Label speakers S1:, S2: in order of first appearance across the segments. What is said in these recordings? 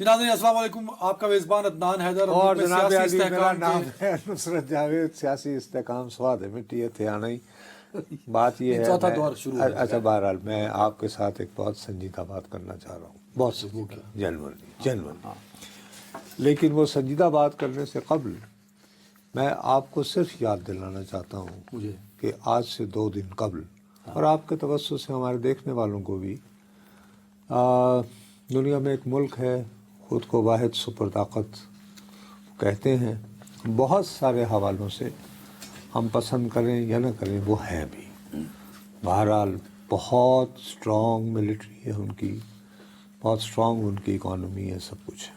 S1: ناظرین السلام علیکم، آپ کا میزبان عدنان حیدر
S2: اور
S1: میں
S2: جناب
S1: سیاسی
S2: علی میرا
S1: استحکام
S2: نام
S1: کے
S2: ہے نصرت جاوید. سیاسی استحکام سواد ہے مٹی ہے تھے آنا ہی. بات یہ ہے
S1: چوتھا دور شروع ہو
S2: اچھا بہرحال میں آپ کے ساتھ ایک بہت سنجیدہ بات کرنا چاہ رہا ہوں، بہت سنجیدہ، جنرلی. لیکن وہ سنجیدہ بات کرنے سے قبل میں آپ کو صرف یاد دلانا چاہتا ہوں
S1: مجھے
S2: کہ آج سے 2 دن قبل اور آپ کے توسط سے ہمارے دیکھنے والوں کو بھی دنیا میں ایک ملک ہے، خود کو واحد سپر طاقت کہتے ہیں. بہت سارے حوالوں سے ہم پسند کریں یا نہ کریں وہ ہے بھی. بہرحال بہت اسٹرانگ ملٹری ہے ان کی، بہت اسٹرانگ ان کی اکانومی ہے، سب کچھ ہے.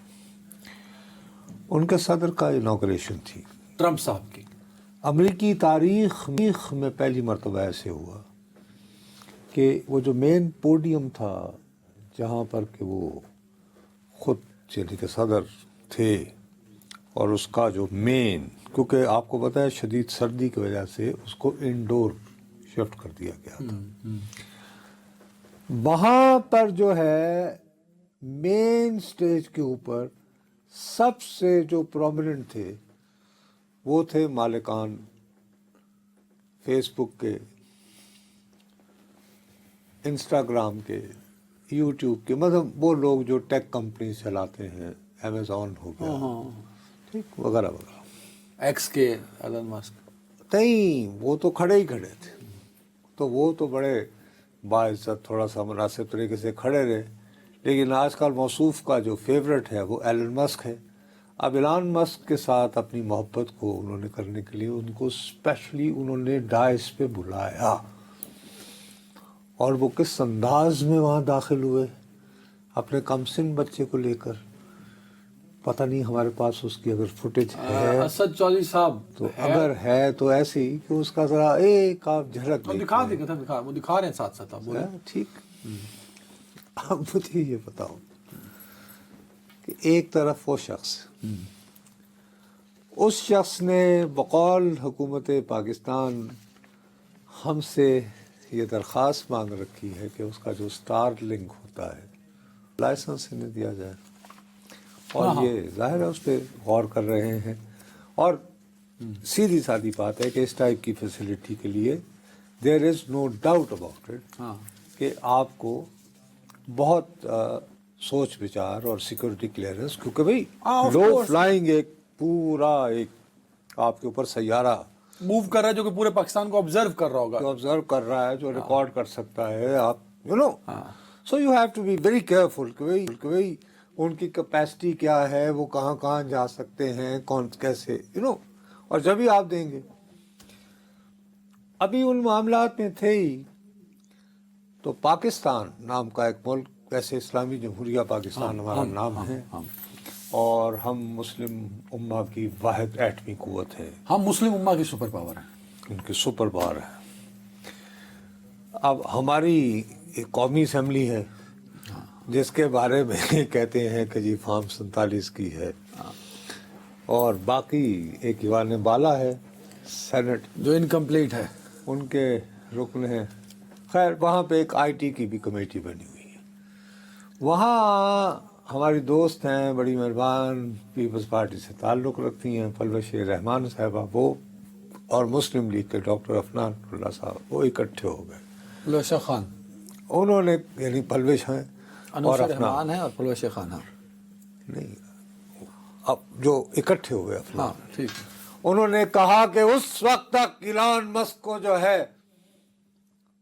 S2: ان کے صدر کا انوگریشن تھی
S1: ٹرمپ صاحب کی.
S2: امریکی تاریخ میں پہلی مرتبہ ایسے ہوا کہ وہ جو مین پوڈیم تھا جہاں پر کہ وہ خود یعنی کہ صدر تھے، اور اس کا جو مین، کیونکہ آپ کو پتہ ہے شدید سردی کی وجہ سے اس کو انڈور شفٹ کر دیا گیا تھا. وہاں پر جو ہے مین سٹیج کے اوپر سب سے جو پرومیننٹ تھے وہ تھے مالکان فیس بک کے، انسٹاگرام کے، یوٹیوب کے، مطلب وہ لوگ جو ٹیک کمپنی چلاتے ہیں، امیزون ہو گیا، ٹھیک، وغیرہ وغیرہ.
S1: ایکس کے ایلن مسک
S2: نہیں، وہ تو کھڑے ہی کھڑے تھے، تو وہ تو بڑے باعزت تھوڑا سا مناسب طریقے سے کھڑے رہے. لیکن آج کل موصوف کا جو فیوریٹ ہے وہ ایلن مسک ہے. اب ایلن مسک کے ساتھ اپنی محبت کو انہوں نے کرنے کے لیے ان کو اسپیشلی انہوں نے ڈائس پہ بلایا، اور وہ کس انداز میں وہاں داخل ہوئے اپنے کم سن بچے کو لے کر. پتہ نہیں ہمارے پاس اس کی اگر فوٹیج ہے
S1: اسد چودھری صاحب
S2: تو اگر ہے تو ایسی کہ اس کا ذرا ایک آپ جھلک
S1: ہم دکھا دیں گے، وہ دکھا رہے ہیں ساتھ ساتھ. آپ
S2: ٹھیک. اب مجھے یہ بتاؤ کہ ایک طرف وہ شخص، اس شخص نے بقول حکومت پاکستان ہم سے یہ درخواست مانگ رکھی ہے کہ اس کا جو اسٹار لنک ہوتا ہے لائسنس انہیں دیا جائے، اور یہ ظاہر ہے اس پہ غور کر رہے ہیں. اور سیدھی سادی بات ہے کہ اس ٹائپ کی فیسلٹی کے لیے دیر از نو ڈاؤٹ اباؤٹ اٹ کہ آپ کو بہت سوچ بچار اور سیکورٹی کلیئرنس، کیونکہ بھئی لو فلائنگ ایک پورا ایک آپ کے اوپر سیارہ
S1: موو کر رہا ہے جو کہ پورے پاکستان کو آبزرو کر رہا ہوگا،
S2: جو آبزرو کر رہا ہے، جو ریکارڈ کر سکتا ہے، آپ so you have to be very careful کہ بھئی ان کی کیپیسٹی کیا ہے، وہ کہاں کہاں جا سکتے ہیں، کون کیسے اور جب ہی آپ دیں گے. ابھی ان معاملات میں تھے ہی تو پاکستان نام کا ایک ملک، ویسے اسلامی جمہوریہ پاکستان ہمارا نام ہے، اور ہم مسلم امہ کی واحد ایٹمی قوت ہے.
S1: ہم مسلم امہ کی سپر پاور ہیں،
S2: ان کی سپر پاور ہے. اب ہماری ایک قومی اسمبلی ہے جس کے بارے میں کہتے ہیں کہ جی فارم 47 کی ہے، اور باقی ایک ایوان بالا ہے سینٹ
S1: جو انکمپلیٹ ہے،
S2: ان کے رکن ہیں. خیر وہاں پہ ایک آئی ٹی کی بھی کمیٹی بنی ہوئی ہے. وہاں ہماری دوست ہیں، بڑی مہربان، پیپلز پارٹی سے تعلق رکھتی ہیں، پلوش رحمان صاحبہ، وہ اور مسلم لیگ کے ڈاکٹر عفنان اللہ صاحب، وہ اکٹھے ہو گئے.
S1: پلوشہ خان،
S2: انہوں نے یعنی پلوش ہیں اور
S1: رحمان ہے اور پلوشہ خان ہے،
S2: نہیں اب جو اکٹھے ہوئے افنان،
S1: ٹھیک.
S2: انہوں نے کہا کہ اس وقت تک ایلن مسک کو جو ہے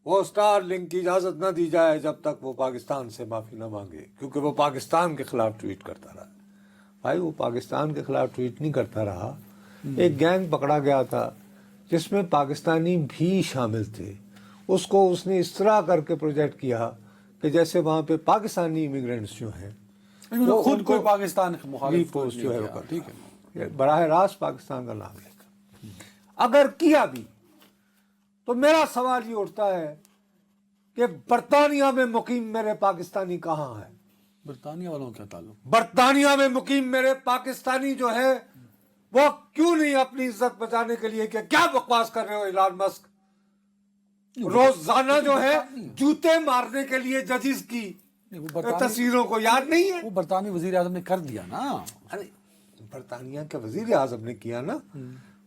S2: وہ اسٹار لنک کی اجازت نہ دی جائے جب تک وہ پاکستان سے معافی نہ مانگے، کیونکہ وہ پاکستان کے خلاف ٹویٹ کرتا رہا. بھائی وہ پاکستان کے خلاف ٹویٹ نہیں کرتا رہا، ایک گینگ پکڑا گیا تھا جس میں پاکستانی بھی شامل تھے. اس کو اس نے اس طرح کر کے پروجیکٹ کیا کہ جیسے وہاں پہ پاکستانی امیگرینٹس جو ہیں
S1: وہ خود کوئی پاکستان مخالف
S2: پوسٹ جو ہے وہ
S1: ٹھیک ہے،
S2: براہ راست پاکستان کا نام لے کر اگر کیا بھی، تو میرا سوال یہ اٹھتا ہے کہ برطانیہ میں مقیم میرے پاکستانی کہاں ہے؟
S1: برطانیہ والوں کا کیا تعلق؟
S2: برطانیہ میں مقیم میرے پاکستانی جو ہے وہ کیوں نہیں اپنی عزت بچانے کے لیے، کہ کیا بکواس کر رہے ہو ایلن مسک؟ روزانہ جو ہے جوتے مارنے کے لیے ججز کی تصویروں کو یاد نہیں ہے.
S1: وہ برطانوی وزیر اعظم نے کر دیا نا.
S2: ارے برطانیہ کے وزیر اعظم نے کیا نا.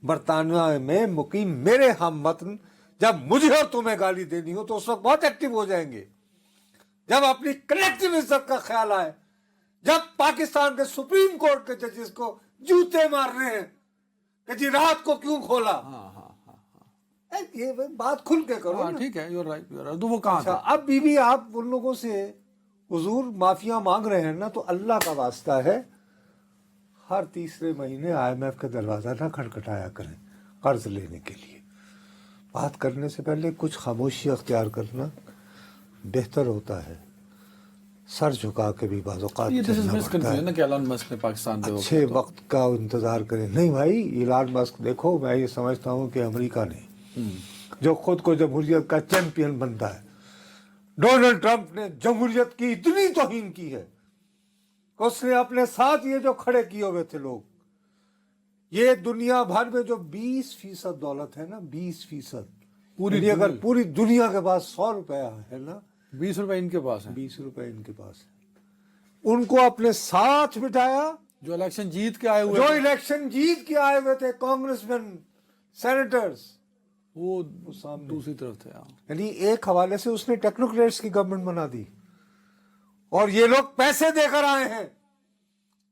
S2: برطانیہ میں مقیم میرے ہم وطن جب مجھے اور تمہیں گالی دینی ہو تو اس وقت بہت ایکٹیو ہو جائیں گے. جب اپنی کلیکٹیو عزت کا خیال آئے, جب پاکستان کے سپریم کورٹ کے ججز کو جوتے مارنے ہیں کہ جی رات کو کیوں کھولا, یہ بات کھل کے کرو نا.
S1: ٹھیک ہے, یور رائٹ. تو وہ کہاں تھا؟
S2: اب بھی آپ ان لوگوں سے حضور معافیا مانگ رہے ہیں نا, تو اللہ کا واسطہ ہے ہر تیسرے مہینے IMF کا دروازہ نہ کھٹکھٹایا کریں قرض لینے کے لیے. بات کرنے سے پہلے کچھ خاموشی اختیار کرنا بہتر ہوتا ہے. سر جھکا کے بھی بعض اوقات چلنا پڑتا ہے.
S1: کہ ایلن مسک نے پاکستان پہ
S2: اچھے وقت کا انتظار کریں. نہیں بھائی, ایلن مسک دیکھو, میں یہ سمجھتا ہوں کہ امریکہ نے جو خود کو جمہوریت کا چیمپئن بنتا ہے, ڈونلڈ ٹرمپ نے جمہوریت کی اتنی توہین کی ہے کہ اس نے اپنے ساتھ یہ جو کھڑے کیے ہوئے تھے لوگ, یہ دنیا بھر میں جو 20% دولت ہے نا, 20%, پوری اگر پوری دنیا کے پاس 100 روپیہ ہے نا,
S1: 20 روپے ان کے پاس ہیں,
S2: 20 روپے ان کے پاس ہے. ان کو اپنے ساتھ بٹھایا,
S1: جو الیکشن جیت کے آئے ہوئے,
S2: جو الیکشن جیت کے آئے ہوئے تھے, کانگریس مین, سینیٹرز,
S1: وہ دوسری طرف تھے.
S2: یعنی ایک حوالے سے اس نے ٹیکنوکریٹس کی گورنمنٹ بنا دی, اور یہ لوگ پیسے دے کر آئے ہیں,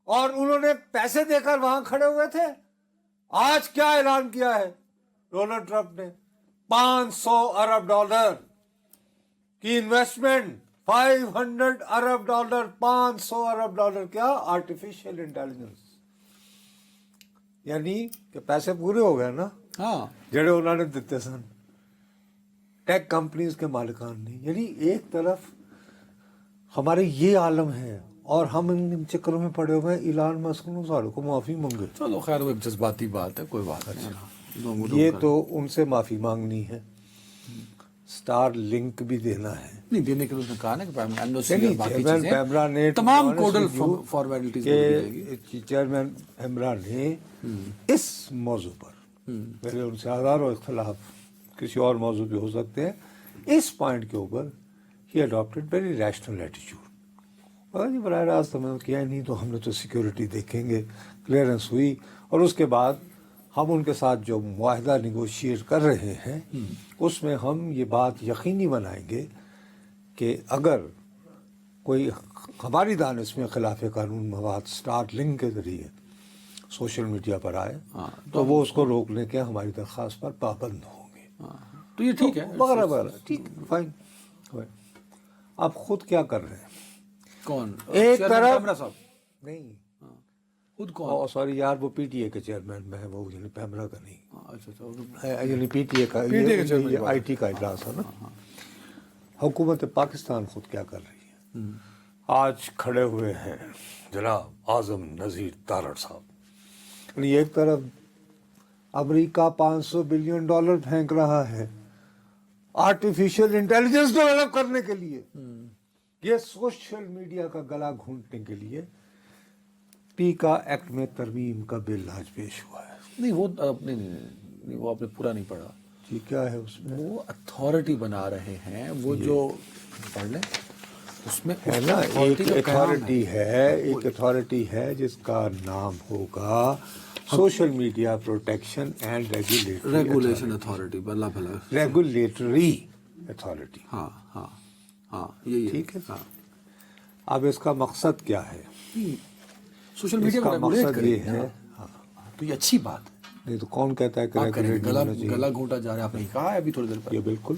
S2: اور انہوں نے پیسے دے کر وہاں کھڑے ہوئے تھے. آج کیا اعلان کیا ہے ڈونلڈ ٹرمپ نے؟ 500 ارب ڈالر کی انویسٹمنٹ, 500 ارب ڈالر, 500 ارب ڈالر. کیا؟ Artificial intelligence. یعنی کہ پیسے پورے ہو گئے نا,
S1: ہاں,
S2: جڑے انہوں نے دیتے سن ٹیک کمپنیز کے مالکان نے. یعنی ایک طرف ہمارے یہ عالم ہے اور ہم ان چکروں میں پڑے ہوئے ہیں. ایلان مسک نے سارے کو معافی مانگے.
S1: چلو خیر, وہ ایک جذباتی بات ہے, کوئی بات نہیں.
S2: یہ تو ان سے معافی مانگنی ہے, سٹار لنک بھی دینا ہے.
S1: نہیں دینے کے لیے اس نے کہا نا
S2: چیئرمین پیمرا نے
S1: تمام کوڈل فارمیلٹیز
S2: چیئرمین پیمرا نے اس موضوع پر, میرے ان سے ہزاروں اختلاف کسی اور موضوع پہ ہو سکتے ہیں, اس پوائنٹ کے اوپر ہی اڈاپٹڈ ویری ریشنل ایٹیچیوڈ. اور جی براہ راست ہمیں کیا نہیں, تو ہم نے تو سیکیورٹی دیکھیں گے, کلیئرنس ہوئی, اور اس کے بعد ہم ان کے ساتھ جو معاہدہ نیگوشیٹ کر رہے ہیں اس میں ہم یہ بات یقینی بنائیں گے کہ اگر کوئی ہماری دانش میں خلاف قانون مواد سٹار لنک کے ذریعے سوشل میڈیا پر آئے تو وہ اس کو روکنے کے ہماری درخواست پر پابند ہوں گے.
S1: تو یہ ٹھیک ہے,
S2: وغیرہ وغیرہ, ٹھیک, فائن. آپ خود کیا کر رہے ہیں؟
S1: کون
S2: ایک طرف نہیں,
S1: خود کون؟
S2: سوری یار, وہ پی ٹی اے کے چیئرمین میں ہے, وہ یعنی پیمرا کا نہیں,
S1: اچھا,
S2: یعنی پی ٹی اے کا, آئی ٹی کا اجلاس ہے نا. حکومت پاکستان خود کیا کر رہی ہے؟ آج کھڑے ہوئے ہیں جناب اعظم نذیر تارڑ صاحب. یعنی ایک طرف امریکہ $500 بلین پھینک رہا ہے آرٹیفیشل انٹیلیجنس ڈیولپ کرنے کے لیے, یہ سوشل میڈیا کا گلا گھونٹنے کے لیے پیکا ایکٹ میں ترمیم کا بل آج پیش ہوا ہے.
S1: نہیں وہ نہیں, وہ آپ نے پورا نہیں پڑھا.
S2: جی کیا ہے اس میں؟
S1: وہ اتھارٹی بنا رہے ہیں, وہ جو پڑھ لیں اس میں
S2: ہے نا, ایک اتھارٹی ہے, ایک اتھارٹی ہے جس کا نام ہوگا social media protection and
S1: regulation authority. بلا بھلا
S2: ریگولیٹری اتھارٹی.
S1: ہاں ہاں ہاں, یہی
S2: ٹھیک ہے. اب اس کا مقصد کیا ہے؟
S1: سوشل میڈیا کا
S2: مقصد یہ ہے,
S1: تو یہ اچھی بات ہے.
S2: نہیں تو کون کہتا ہے کہ
S1: گلا گھونٹا جا رہا ہے؟ آپ نے کہا ہے ابھی تھوڑی دیر پہلے.
S2: یہ بالکل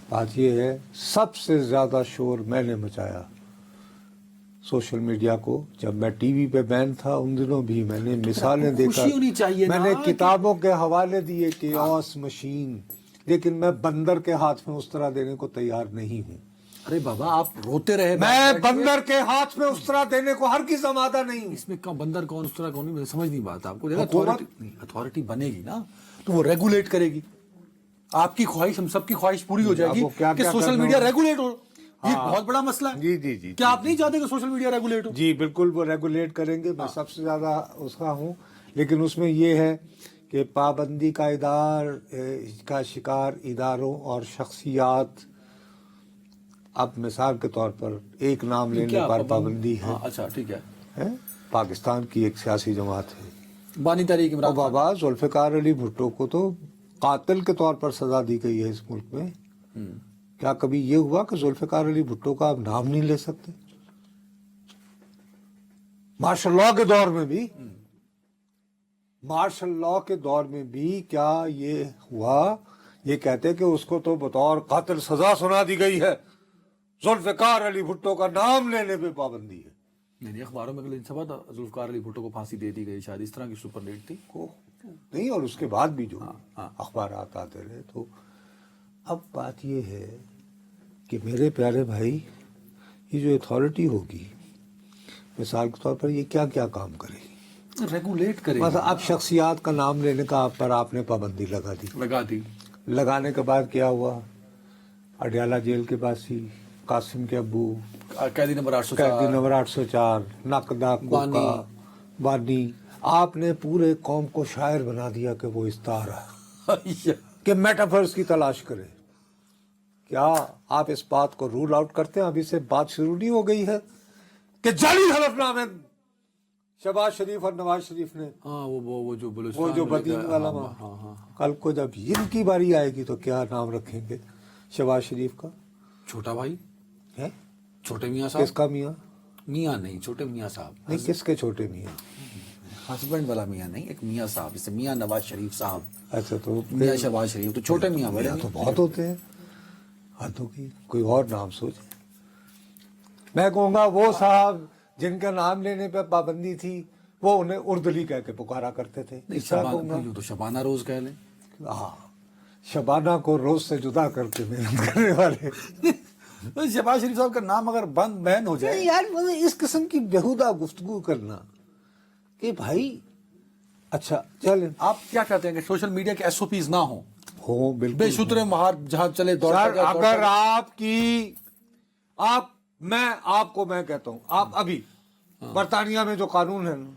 S2: بات یہ ہے, سب سے زیادہ شور میں نے مچایا سوشل میڈیا کو. جب میں ٹی وی پہ بین تھا ان دنوں بھی میں نے مثالیں دیکھا, میں نے کتابوں کے حوالے دیے کہ آس مشین, لیکن میں بندر کے ہاتھ میں اس طرح دینے کو تیار نہیں ہوں.
S1: ارے بابا آپ روتے رہے,
S2: میں بندر کے ہاتھ میں اس طرح دینے کو ہرگز آمادہ نہیں ہوں.
S1: اس میں بندر کون, اس طرح کون, نہیں, سمجھ نہیں بات. آپ کو اتھارٹی بنے گی نا تو وہ ریگولیٹ کرے گی. آپ کی خواہش, ہم سب کی خواہش پوری ہو جائے گی کہ سوشل میڈیا ریگولیٹ ہو. یہ بہت بڑا مسئلہ ہے.
S2: جی جی جی,
S1: کیا آپ نہیں چاہتے کہ سوشل میڈیا ریگولیٹ ہو؟
S2: جی بالکل, وہ ریگولیٹ کریں گے, میں سب سے زیادہ اس کا ہوں. لیکن اس میں یہ ہے کہ پابندی کا شکار اداروں اور شخصیات اب مثال کے طور پر ایک نام لینے پر پابندی ہے.
S1: اچھا ٹھیک ہے.
S2: پاکستان کی ایک سیاسی جماعت ہے
S1: بانی تحریک عمران خان.
S2: بابا ذوالفقار علی بھٹو کو تو قاتل کے طور پر سزا دی گئی ہے اس ملک میں. کیا کبھی یہ ہوا کہ ذوالفقار علی بھٹو کا آپ نام نہیں لے سکتے؟ مارشل لاء کے دور میں بھی کیا یہ ہوا یہ کہتے کہ اس کو تو بطور قاتل سزا سنا دی گئی ہے، ذوالفقار علی بھٹو کا نام لینے پہ پابندی ہے؟
S1: نہیں اخباروں میں کل سبا تھا ذوالفقار علی بھٹو کو پھانسی دے دی گئی، شاید اس طرح کی سپر نیٹ تھی.
S2: نہیں، اور اس کے بعد بھی جو اخبارات آتے رہے. تو اب بات یہ ہے کہ میرے پیارے بھائی، یہ جو اتھارٹی ہوگی مثال کے طور پر یہ کیا کیا کام کرے گی؟
S1: ریگولیٹ کرے.
S2: مثلا اب شخصیات کا نام لینے کا پر آپ نے پابندی لگا دی. لگانے کے بعد کیا ہوا؟ اڈیالہ جیل کے باسی، قاسم کے ابو،
S1: قیدی نمبر
S2: 804، نقدہ کوکا، بانی. آپ نے پورے قوم کو شاعر بنا دیا کہ وہ استعارہ کہ میٹافرز کی تلاش کرے. کیا آپ اس بات کو رول آؤٹ کرتے ہیں؟ ابھی سے بات شروع نہیں ہو گئی ہے کہ جعلی حلف نامے شہباز شریف اور نواز شریف نے
S1: وہ
S2: جو بدین والا کل کو جب ان کی باری آئے گی تو کیا نام رکھیں گے شہباز شریف کا؟
S1: چھوٹا بھائی
S2: ہے؟
S1: چھوٹے میاں صاحب.
S2: کس کا میاں؟
S1: میاں نہیں، چھوٹے میاں صاحب.
S2: نہیں، کس کے چھوٹے میاں؟
S1: ہسبینڈ والا میاں نہیں، ایک میاں صاحب، جیسے میاں نواز شریف صاحب.
S2: اچھا، تو
S1: میاں شہباز شریف تو چھوٹے میاں بڑے
S2: تو بہت ہوتے ہیں. حد ہوگی، کوئی اور نام سوچے. میں کہوں گا وہ صاحب جن کا نام لینے پہ پابندی تھی وہ انہیں اردلی کہہ کے پکارا کرتے تھے.
S1: تو شبانہ روز کہہ لیں.
S2: ہاں، شبانہ کو روز سے جدا کر کے محنت کرنے والے.
S1: شہباز شریف صاحب کا نام اگر بین ہو جائے.
S2: یار اس قسم کی بیہودہ گفتگو کرنا کہ بھائی اچھا چلیں.
S1: آپ کیا کہتے ہیں کہ سوشل میڈیا کے ایس او پیز نہ ہوں؟
S2: بالکل
S1: بے شترے مہار جہاں چلے دور.
S2: اگر میں کہتا ہوں آپ ابھی برطانیہ میں جو قانون ہے نا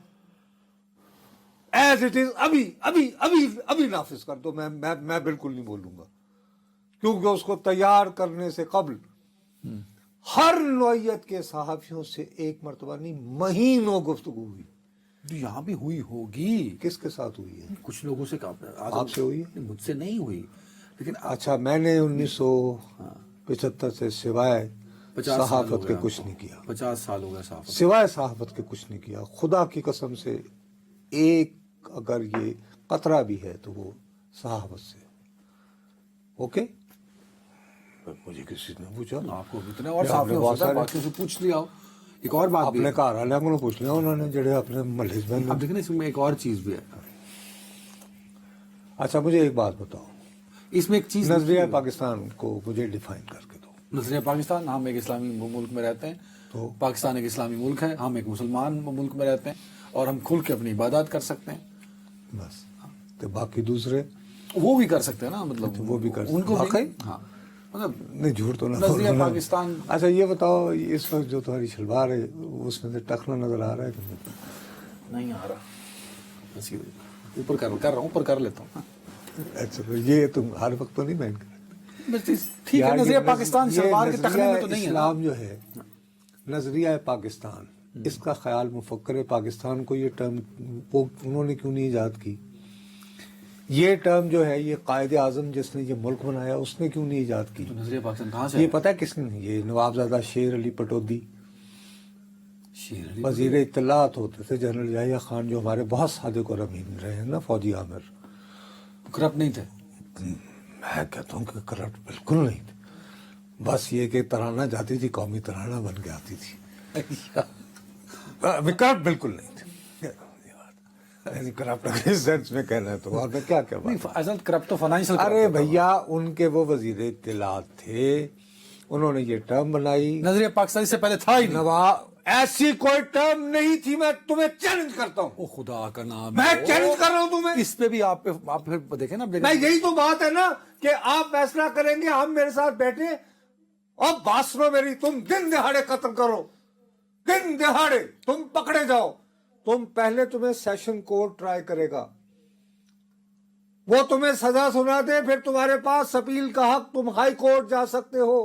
S2: ایز اٹ از ابھی نافذ کر دو، میں بالکل نہیں بولوں گا، کیونکہ اس کو تیار کرنے سے قبل ہر نوعیت کے صحافیوں سے ایک مرتبہ نہیں مہینوں گفتگو ہوئی.
S1: یہاں بھی ہوئی ہوگی.
S2: کس کے ساتھ ہوئی ہے؟
S1: کچھ لوگوں سے.
S2: آپ سے ہوئی ہے؟
S1: مجھ سے نہیں ہوئی. لیکن
S2: اچھا، میں نے 1975 سے سوائے صحافت کے کچھ نہیں کیا.
S1: 50 سال ہو گئے صحافت.
S2: سوائے صحافت کے کچھ نہیں کیا. خدا کی قسم سے ایک اگر یہ قطرہ بھی ہے تو وہ صحافت سے. اوکے، مجھے کسی نے پوچھا.
S1: آپ کو اتنے اور صحافیوں سے پوچھ لیا. ایک اور بات
S2: اپنے گھر والوں کو پوچھ لیا انہوں نے جڑے اپنے محلے میں.
S1: اب دیکھیں اس میں ایک اور چیز بھی ہے.
S2: اچھا مجھے ایک بات بتاؤ،
S1: اس میں ایک چیز
S2: نظریہ پاکستان کو مجھے ڈیفائن کر کے دو.
S1: نظریہ پاکستان، ہم ایک اسلامی ملک میں رہتے ہیں. تو پاکستان ایک اسلامی ملک ہے، ہم ایک مسلمان ملک میں رہتے ہیں اور ہم کھل کے اپنی عبادات کر سکتے ہیں.
S2: بس. تو باقی دوسرے
S1: وہ بھی کر سکتے ہیں نا، مطلب
S2: وہ بھی کر
S1: ان کو
S2: واقعی.
S1: ہاں مطلب
S2: نہیں، جھوٹ تو نہ.
S1: نظریہ پاکستان.
S2: اچھا یہ بتاؤ، اس وقت جو تمہاری شلوار ہے اس میں سے ٹخنا نظر آ رہا ہے کہ
S1: نہیں آ رہا؟ اوپر کر رہا ہوں، اوپر کر لیتا ہوں.
S2: اچھا یہ تم ہر وقت تو نہیں مین کرتے.
S1: ٹھیک ہے، نظریہ پاکستان شلوار کے ٹخنے میں تو نہیں ہے.
S2: اسلام جو ہے نظریہ پاکستان، اس کا خیال مفکر پاکستان کو یہ ٹرم انہوں نے کیوں نہیں ایجاد کی؟ یہ ٹرم جو ہے یہ قائد اعظم جس نے یہ ملک بنایا اس نے کیوں نہیں ایجاد کی؟
S1: نظریہ پاکستان کہاں سے
S2: یہ پتہ ہے کس نے؟ یہ نوابزادہ شیر علی پٹودی وزیر اطلاعات ہوتے تھے. جنرل یحییٰ خان جو ہمارے بہت صادق اور امین رہے ہیں نا، فوجی عامر،
S1: کرپٹ نہیں تھے.
S2: میں کہتا ہوں کہ کرپٹ بالکل نہیں تھے. بس یہ کہ ترانہ جاتی تھی، قومی ترانہ بن کے آتی تھی. کرپٹ بالکل نہیں تھے. کرپٹ اس سینس میں کہنا ہے تو اور میں کیا
S1: کرپٹ تو فائنینشیل.
S2: ارے بھیا ان کے وہ وزیر اطلاعات تھے، انہوں نے یہ ٹرم بنائی.
S1: نظریہ پاکستان سے پہلے تھا ہی نہیں.
S2: ایسی کوئی ٹرم نہیں تھی. میں تمہیں چیلنج کرتا ہوں.
S1: او خدا کا نام،
S2: میں چیلنج کر رہا ہوں تمہیں.
S1: اس پہ بھی آپ پھر دیکھیں نا.
S2: میں یہی تو بات ہے نا کہ آپ فیصلہ کریں گے، ہم میرے ساتھ بیٹھے اور بات سنو میری. تم دن دہاڑے قتل کرو، دن دہاڑے تم پکڑے جاؤ. تم پہلے تمہیں سیشن کورٹ ٹرائی کرے گا، وہ تمہیں سزا سنا دے، پھر تمہارے پاس اپیل کا حق، تم ہائی کورٹ جا سکتے ہو.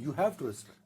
S1: you have to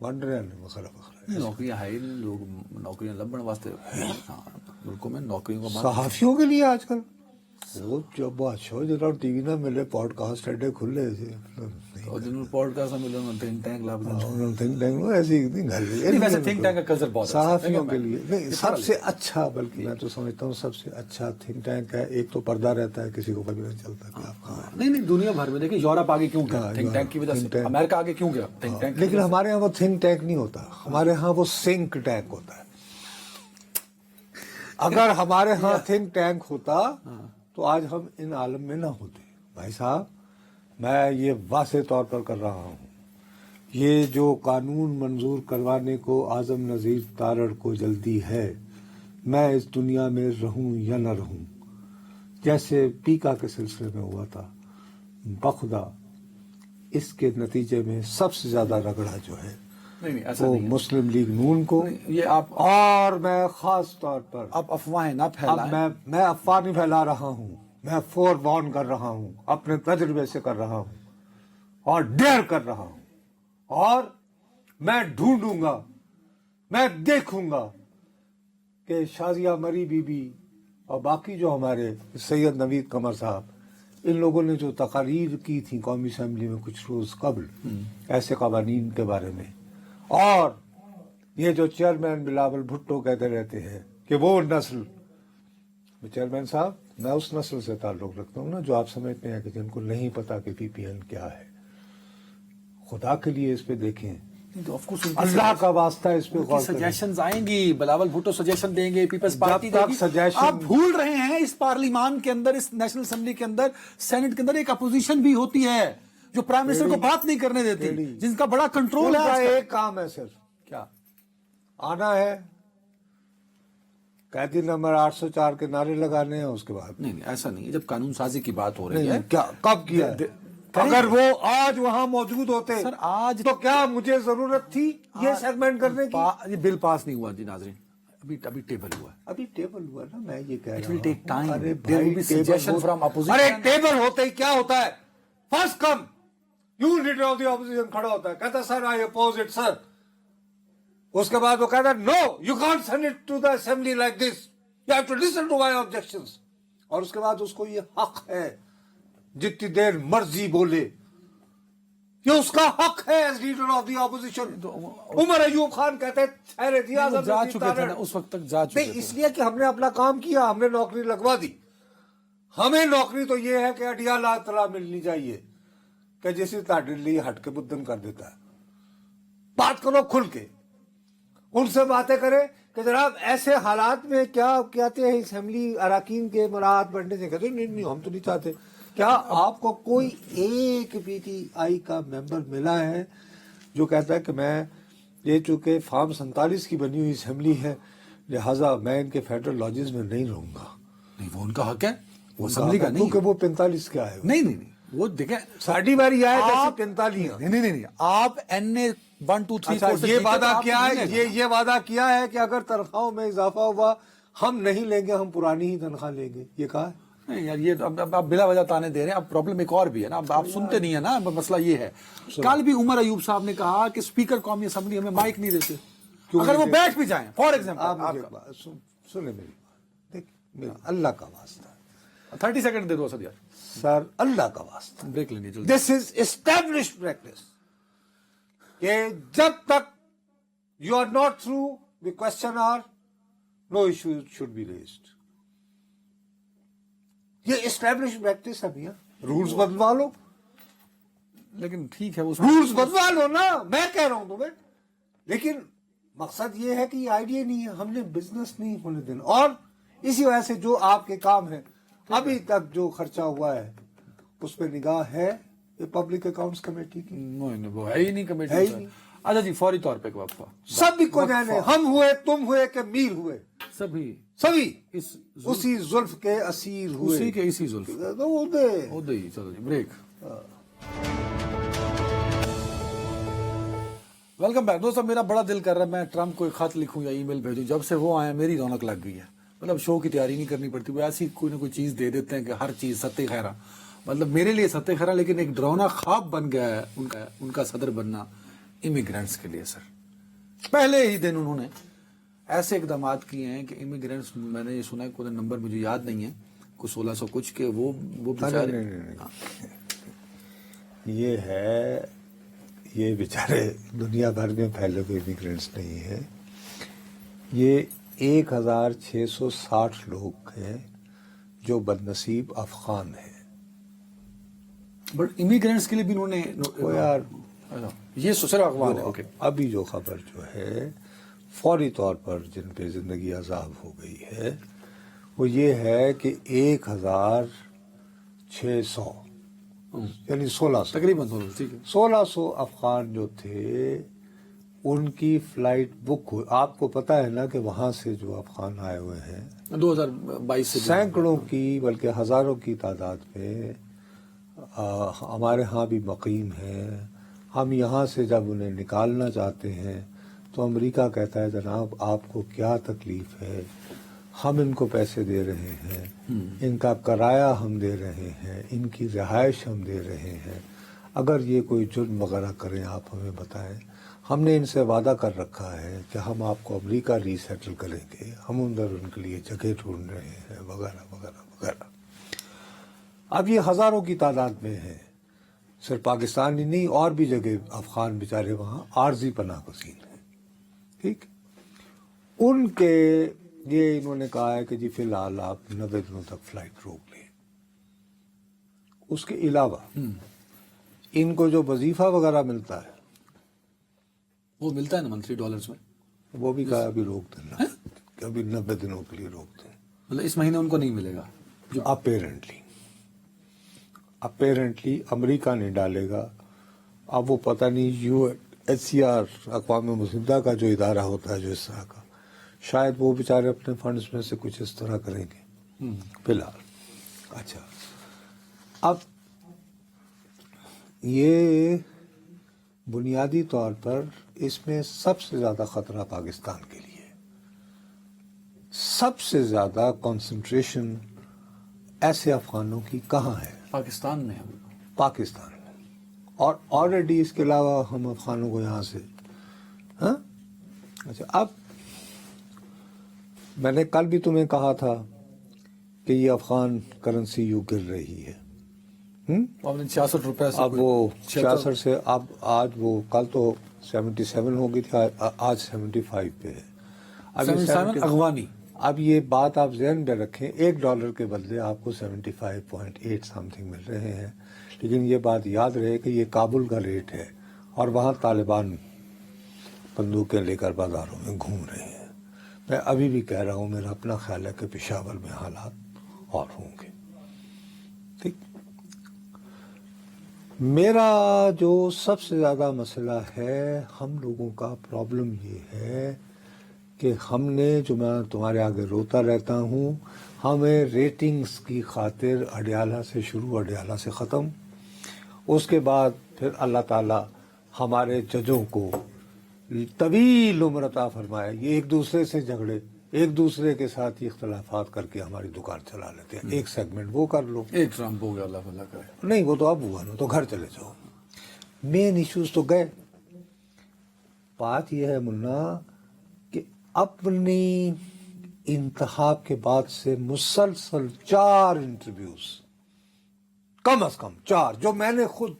S2: بن رہے ہیں بخرا
S1: نوکریاں ہے ہی نہیں، لوگ نوکریاں لبن واسطے ہاں ملکوں میں نوکریوں کا
S2: صحافیوں کے لیے آج کل وہ جو بادشاہ جناب ٹی وی نہ ملے پوڈ کاسٹ ایڈے کھلے تھے
S1: اور جن پوڈ کاسٹ ملے انہوں نے تھنک ٹینک لا
S2: تھنک ٹینک ایسی نہیں گھر
S1: ویسے تھنک ٹینک کا کلچر بہت
S2: صحافیوں کے لیے نہیں سب سے اچھا، بلکہ میں تو سمجھتا ہوں سب سے اچھا تھنک ٹینک ہے. ایک تو پردہ رہتا ہے، کسی کو کبھی نہیں چلتا کہ آپ کہاں ہیں.
S1: نہیں دنیا بھر میں دیکھیں یورپ آگے کیوں گیا تھنک ٹینک کی وجہ سے، امریکہ آگے کیوں گیا تھنک ٹینک.
S2: لیکن ہمارے ہاں وہ تھنک ٹینک نہیں ہوتا، ہمارے ہاں وہ سنک ٹینک ہوتا ہے. اگر ہمارے ہاں تھنک ٹینک ہوتا تو آج ہم ان عالم میں نہ ہوتے. بھائی صاحب میں یہ واضح طور پر کر رہا ہوں، یہ جو قانون منظور کروانے کو اعظم نذیر تارڑ کو جلدی ہے، میں اس دنیا میں رہوں یا نہ رہوں، جیسے پیکا کے سلسلے میں ہوا تھا، بخدا اس کے نتیجے میں سب سے زیادہ رگڑا جو ہے وہ مسلم لیگ نون کو.
S1: یہ آپ
S2: اور میں خاص طور پر
S1: آپ افواہیں نہ پھیلائیں.
S2: میں افواہ نہیں پھیلا رہا ہوں، میں فور وارن کر رہا ہوں، اپنے تجربے سے کر رہا ہوں اور ڈیئر کر رہا ہوں. اور میں ڈھونڈوں گا، میں دیکھوں گا کہ شازیہ مری بی بی اور باقی جو ہمارے سید نوید قمر صاحب، ان لوگوں نے جو تقاریر کی تھی قومی اسمبلی میں کچھ روز قبل ایسے قوانین کے بارے میں، اور یہ جو چیئرمین بلاول بھٹو کہتے رہتے ہیں کہ وہ نسل، چیئرمین صاحب میں اس نسل سے تعلق رکھتا ہوں نا جو آپ سمجھتے ہیں کہ جن کو نہیں پتا کہ پی پی این کیا ہے. خدا کے لیے اس پہ دیکھیں، اللہ کا واسطہ اس پہ غور کریں.
S1: سجیشنز آئیں گی، بلاول بھٹو سجیشن دیں گے، پیپلز پارٹی
S2: جب
S1: دے
S2: تک
S1: گی.
S2: suggestion-
S1: آپ بھول رہے ہیں اس پارلیمان کے اندر، اس نیشنل اسمبلی کے اندر، سینٹ کے اندر ایک اپوزیشن بھی ہوتی ہے جو پرائم منسٹر کو بات نہیں کرنے دیتی، جن کا بڑا کنٹرول
S2: ان
S1: ہے.
S2: کا
S1: آج کل
S2: ایک کام ہے صرف
S1: کیا
S2: آنا ہے، قیدی نمبر 804 کے نعرے لگانے ہیں، اس کے بعد
S1: نہیں ایسا نہیں ہے. جب قانون سازی کی بات ہو رہی ہے،
S2: کیا کب کیا ہے؟ اگر وہ آج وہاں موجود ہوتے
S1: سر آج
S2: تو کیا مجھے ضرورت تھی یہ سیگمنٹ کرنے کی؟
S1: یہ بل پاس نہیں ہوا جی ناظرین، ابھی ٹیبل ہوا ہے.
S2: ابھی ٹیبل ہوا نا، میں یہ کہہ
S1: It
S2: رہا
S1: will
S2: ہوں.
S1: take time.
S2: Array
S1: There will
S2: بھائی
S1: be suggestion from opposition.
S2: Array table ہوتے ہی کیا ہوتا ہے؟ First come you leader of the opposition کھڑا ہوتا ہے، کہتا ہے سر آئی اپوز اٹ سر. اس کے بعد وہ کہتا ہے no you can't send it to the assembly like this, you have to listen to my objections. اور اس کے بعد اس کو یہ حق ہے جتنی دیر مرضی بولے، یہ اس کا حق ہے as leader of the opposition. Umar Ayub Khan کہتے ہیں ٹھہرے تھے
S1: جا چکے تھے نا اس وقت تک، جا چکے
S2: نہیں،
S1: تھے.
S2: اس لیے کہ ہم نے اپنا کام کیا، ہم نے نوکری لگوا دی. ہمیں نوکری تو یہ ہے کہ اڈیالہ اطلاع ملنی چاہیے کہ جیسے تاڈلی ہٹ کے بدن کر دیتا ہے. بات کرو کھل کے، ان سے باتیں کرے کہ جناب ایسے حالات میں کیا کہتے ہیں اسمبلی اراکین کے مراعات بڑھنے سے، کہتے نہیں ہم تو نہیں چاہتے. کیا آپ کو کوئی ایک پی ٹی آئی کا ممبر ملا ہے جو کہتا ہے کہ میں یہ چونکہ فارم 47 کی بنی ہوئی اسمبلی ہے لہٰذا میں ان کے فیڈرل لاجز میں نہیں رہوں گا؟
S1: نہیں وہ ان کا حق ہے، وہ اسمبلی کا نہیں.
S2: کیونکہ وہ 45 کیا ہے،
S1: نہیں وہ دیکھیں
S2: ساڑھی باری آئے
S1: آپ
S2: 45.
S1: نہیں آپ این اے 1 2 3
S2: یہ وعدہ کیا ہے، یہ وعدہ کیا ہے کہ اگر تنخواہوں میں اضافہ ہوا ہم نہیں لیں گے، ہم پرانی ہی تنخواہ لیں گے، یہ کہا ہے.
S1: نہیں یار یہ اب آپ بلا وجہ تانے دے رہے ہیں. اب پرابلم ایک اور بھی ہے نا، اب آپ سنتے نہیں ہیں نا. مسئلہ یہ ہے، کل بھی عمر ایوب صاحب نے کہا کہ اسپیکر قومی اسمبلی ہمیں مائک نہیں دیتے. اگر وہ بیٹھ بھی جائیں فار ایگزامپل،
S2: سنیں میری بات، دیکھ اللہ کا واسطہ
S1: 30 سیکنڈ دے دو سر یار،
S2: سر اللہ کا واسطہ،
S1: بریک لیں گے جلدی.
S2: دس از اسٹیبلشڈ پریکٹس کہ جب تک you are not through the question are no issue should be raised. یہ اسٹیبلشڈ پریکٹس ہے بھیا. رولز بدلوا لو،
S1: لیکن ٹھیک ہے وہ
S2: رولز بدلوا لو نا، میں کہہ رہا ہوں تمہیں. لیکن مقصد یہ ہے کہ یہ آئیڈیا نہیں ہے، ہم نے بزنس نہیں ہونے دینا. اور اسی وجہ سے جو آپ کے کام ہیں ابھی تک جو خرچہ ہوا ہے اس پہ نگاہ ہے یہ پبلک اکاؤنٹس کمیٹی کی.
S1: نہیں وہ ہے ہی نہیں کمیٹی.
S2: ہے ہی نہیں.
S1: اچھا جی فوری طور پہ وقفہ.
S2: سب کو جانے، ہم ہوئے، تم ہوئے کہ میر ہوئے،
S1: سبھی
S2: اسی زلف کے اسیر ہوئے،
S1: اسی کے اسی زلف
S2: عہدے.
S1: چلو جی بریک. ویلکم بیک دوستو. میرا بڑا دل کر رہا ہے میں ٹرمپ کو ایک خط لکھوں یا ای میل بھیجوں. جب سے وہ آئے میری رونق لگ گئی ہے. مطلب شو کی تیاری نہیں کرنی پڑتی، وہ ایسی کوئی نہ کوئی چیز دے دیتے ہیں کہ ہر چیز ستہ خیرہ. مطلب میرے لیے ستہ خیرہ، لیکن ایک ڈراؤنا خواب بن گیا ہے ان کا صدر بننا امیگرینٹس کے لیے سر پہلے ہی دن انہوں نے ایسے اقدامات کیے ہیں کہ امیگرینٹس، میں نے یہ سنا ہے کوئی نمبر مجھے یاد نہیں ہے، کوئی 1600 کچھ کے وہ بیچارے
S2: یہ ہے، یہ بیچارے دنیا بھر میں پھیلے ہوئے امیگرینٹس نہیں ہیں، یہ 1660 لوگ ہیں جو بدنصیب افغان ہیں.
S1: بٹ امیگرینٹس کے لیے بھی انہوں نے
S2: یار
S1: یہ صرف افغان ہے. اوکے،
S2: ابھی جو خبر جو ہے فوری طور پر جن پہ زندگی عذاب ہو گئی ہے وہ یہ ہے کہ 1600 یعنی 1600
S1: تقریباً
S2: 1600 افغان جو تھے ان کی فلائٹ بک ہوئی. آپ کو پتہ ہے نا کہ وہاں سے جو افغان آئے ہوئے ہیں
S1: 2022 سے
S2: سینکڑوں کی بلکہ ہزاروں کی تعداد میں ہمارے ہاں بھی مقیم ہیں. ہم یہاں سے جب انہیں نکالنا چاہتے ہیں تو امریکہ کہتا ہے جناب آپ کو کیا تکلیف ہے، ہم ان کو پیسے دے رہے ہیں، ان کا کرایہ ہم دے رہے ہیں، ان کی رہائش ہم دے رہے ہیں، اگر یہ کوئی جرم وغیرہ کریں آپ ہمیں بتائیں. ہم نے ان سے وعدہ کر رکھا ہے کہ ہم آپ کو امریکہ ری سیٹل کریں گے، ہم ادھر ان کے لیے جگہ ڈھونڈ رہے ہیں وغیرہ وغیرہ وغیرہ. اب یہ ہزاروں کی تعداد میں ہیں، صرف پاکستان ہی نہیں اور بھی جگہ افغان بیچارے وہاں عارضی پناہ گزین ہیں. ٹھیک، ان کے یہ انہوں نے کہا ہے کہ جی فی الحال آپ 90 دنوں تک فلائٹ روک لیں. اس کے علاوہ ان کو جو وظیفہ وغیرہ ملتا ہے
S1: وہ ملتا ہے نا منتھلی ڈالرز میں،
S2: وہ بھی کہا ابھی روک دینا، کہ ابھی 90 دنوں کے لیے روک دیں.
S1: مطلب اس مہینے ان کو نہیں ملے گا
S2: اپیرنٹلی امریکہ نہیں ڈالے گا. اب وہ پتہ نہیں UNHCR اقوام متحدہ کا جو ادارہ ہوتا ہے جو اس طرح کا، شاید وہ بیچارے اپنے فنڈز میں سے کچھ اس طرح کریں گے فی الحال. اچھا، اب یہ بنیادی طور پر اس میں سب سے زیادہ خطرہ پاکستان کے لیے، سب سے زیادہ کنسنٹریشن ایسے افغانوں کی کہاں ہے؟
S1: پاکستان میں.
S2: پاکستان میں. اور آلریڈی اس کے علاوہ ہم افغانوں کو یہاں سے اچھا، اب میں نے کل بھی تمہیں کہا تھا کہ یہ افغان کرنسی یوں گر رہی ہے.
S1: 66 روپے سے،
S2: اب وہ 66 سے اب آج وہ کل تو 77 ہو گئی تھی، آج 75 پہ ہے. اب
S1: 77 افغانی.
S2: اب یہ بات آپ ذہن میں رکھیں، $1 کے بدلے آپ کو 75.8 سم تھنگ مل رہے ہیں. لیکن یہ بات یاد رہے کہ یہ کابل کا ریٹ ہے اور وہاں طالبان بندوقیں لے کر بازاروں میں گھوم رہے ہیں. میں ابھی بھی کہہ رہا ہوں، میرا اپنا خیال ہے کہ پشاور میں حالات اور ہوں گے. ٹھیک، میرا جو سب سے زیادہ مسئلہ ہے ہم لوگوں کا پرابلم یہ ہے کہ ہم نے، جو میں تمہارے آگے روتا رہتا ہوں، ہمیں ریٹنگز کی خاطر اڈیالہ سے شروع اڈیالہ سے ختم، اس کے بعد پھر اللہ تعالیٰ ہمارے ججوں کو طویل عمر عطا فرمائے. یہ ایک دوسرے سے جھگڑے، ایک دوسرے کے ساتھ اختلافات کر کے ہماری دکان چلا لیتے ہیں. ایک سیگمنٹ وہ کر لو،
S1: ایک ٹرمپ ہو گیا، اللہ اللہ کرے.
S2: نہیں وہ تو اب ہوا نا، تو گھر چلے جاؤ. مین ایشوز تو گئے. بات یہ ہے منا کہ اپنی انتخاب کے بعد سے مسلسل 4 انٹرویوز، کم از کم 4 جو میں نے خود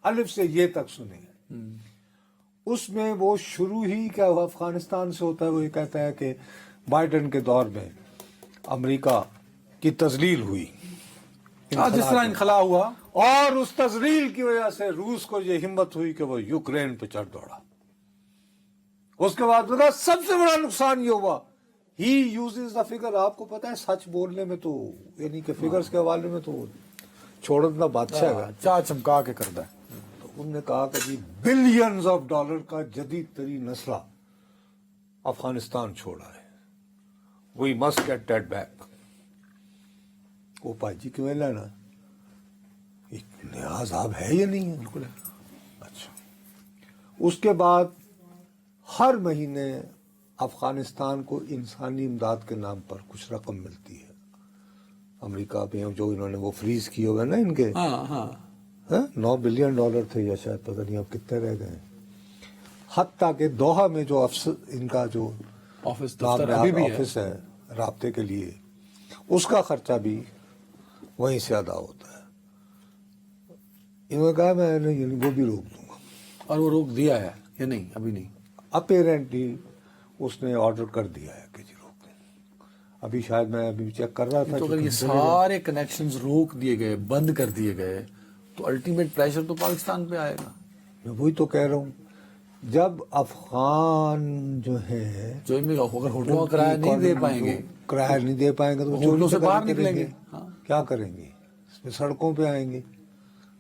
S2: الف سے یہ تک سنے ہیں، اس میں وہ شروع ہی کیا ہوا افغانستان سے ہوتا ہے. وہ یہ کہتا ہے کہ بائیڈن کے دور میں امریکہ کی تذلیل ہوئی،
S1: جس طرح انخلا ہوا،
S2: اور اس تذلیل کی وجہ سے روس کو یہ ہمت ہوئی کہ وہ یوکرین پہ چڑھ دوڑا. اس کے بعد بتا سب سے بڑا نقصان یہ ہوا، ہی یوزز دا فگر. آپ کو پتا ہے سچ بولنے میں تو، یعنی کہ فگرز کے حوالے میں تو چھوڑنا بادشاہ ہے،
S1: چا چمکا کے کرتا ہے.
S2: تو انہوں نے کہا کہ جی بلینز آف ڈالر کا جدید ترین اسلحہ افغانستان چھوڑا ہے، we must get that back. وہ پاجی کی ویلا نا نیاز اب ہے یا نہیں ہے؟
S1: بالکل ہے.
S2: اچھا، اس کے بعد ہر مہینے افغانستان کو انسانی امداد کے نام پر کچھ رقم ملتی ہے. امریکہ میں جو انہوں نے وہ فریز کیے ہوئے نا ان کے،
S1: ہاں ہاں،
S2: $9 بلین تھے یا شاید پتہ نہیں اب کتنے رہ گئے. حتیٰ کہ دوحہ میں جو افسر ان کا جو
S1: آفس دفتر ابھی بھی ہے،
S2: آفس ہے رابطے کے لیے، اس کا خرچہ بھی وہیں سے ادا ہوتا ہے. انہوں نے کہا میں وہ بھی روک دوں گا.
S1: اور وہ روک دیا ہے یا نہیں؟ ابھی نہیں.
S2: اپیرنٹلی اس نے آرڈر کر دیا ہے کہ جی روک دیں. ابھی شاید میں ابھی چیک کر رہا تھا.
S1: تو اگر یہ سارے کنیکشنز روک دیے گئے، بند کر دیے گئے، تو الٹیمیٹ پریشر تو پاکستان پہ آئے گا.
S2: میں وہی تو کہہ رہا ہوں، جب افغان جو ہے
S1: جو اگر ہوٹلوں کا کرایہ نہیں دے پائیں گے،
S2: کرایہ نہیں دے پائیں گے تو وہ
S1: ہوٹلوں سے
S2: چوری
S1: باہر
S2: کریں
S1: نکلیں گے. ہاں،
S2: کیا کریں گے؟ اس میں سڑکوں پہ آئیں گے.